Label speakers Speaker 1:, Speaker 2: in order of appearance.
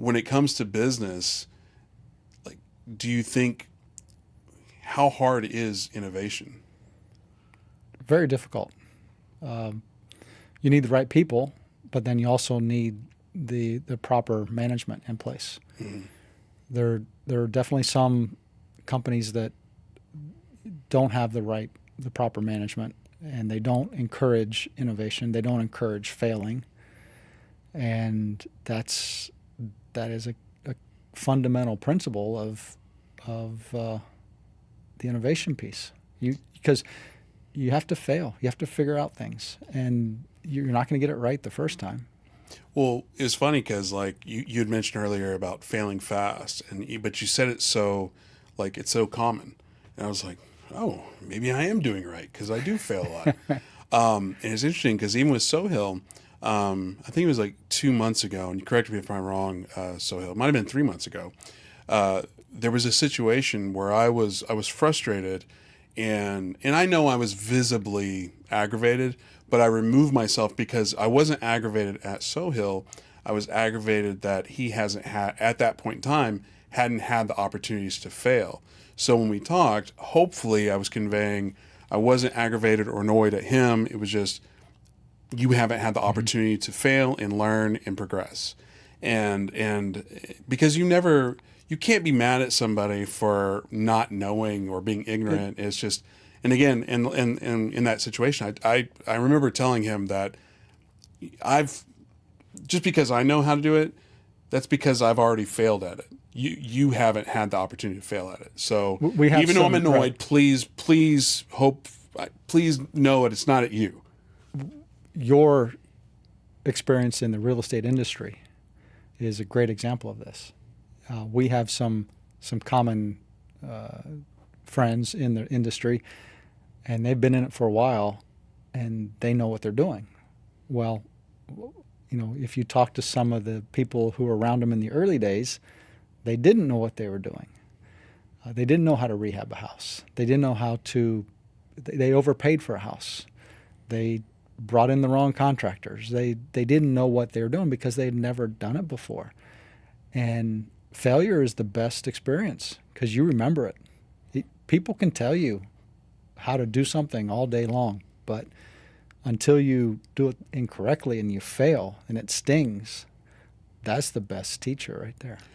Speaker 1: when it comes to business, like, do you think, how hard is innovation?
Speaker 2: Very difficult. You need the right people, but then you also need the proper management in place.
Speaker 1: Mm.
Speaker 2: There are definitely some companies that don't have the proper management, and they don't encourage innovation. They don't encourage failing, and that is a fundamental principle of the innovation piece. Because you have to fail. You have to figure out things, and you're not going to get it right the first time.
Speaker 1: Well, it's funny because like you had mentioned earlier about failing fast, but you said it so, like, it's so common, and I was like, oh, maybe I am doing right because I do fail a lot. And it's interesting because even with Sohill, I think it was like 2 months ago, and correct me if I'm wrong, Sohill, it might have been 3 months ago. There was a situation where I was frustrated, and I know I was visibly aggravated, but I removed myself because I wasn't aggravated at Sohill. I was aggravated that he hasn't had, at that point in time, hadn't had the opportunities to fail. So when we talked, hopefully I was conveying I wasn't aggravated or annoyed at him. It was just, you haven't had the opportunity to fail and learn and progress. And because you can't be mad at somebody for not knowing or being ignorant. It's just, and again, in that situation, I remember telling him that just because I know how to do it, that's because I've already failed at it. You haven't had the opportunity to fail at it. So even though I'm annoyed, right, please know that it's not at you.
Speaker 2: Your experience in the real estate industry is a great example of this. We have some common friends in the industry, and they've been in it for a while, and they know what they're doing. Well, if you talk to some of the people who were around them in the early days, they didn't know what they were doing. They didn't know how to rehab a house. They didn't know how to. They overpaid for a house. They brought in the wrong contractors. They didn't know what they were doing because they had never done it before. And failure is the best experience because you remember it. People can tell you how to do something all day long, but until you do it incorrectly and you fail and it stings, that's the best teacher right there.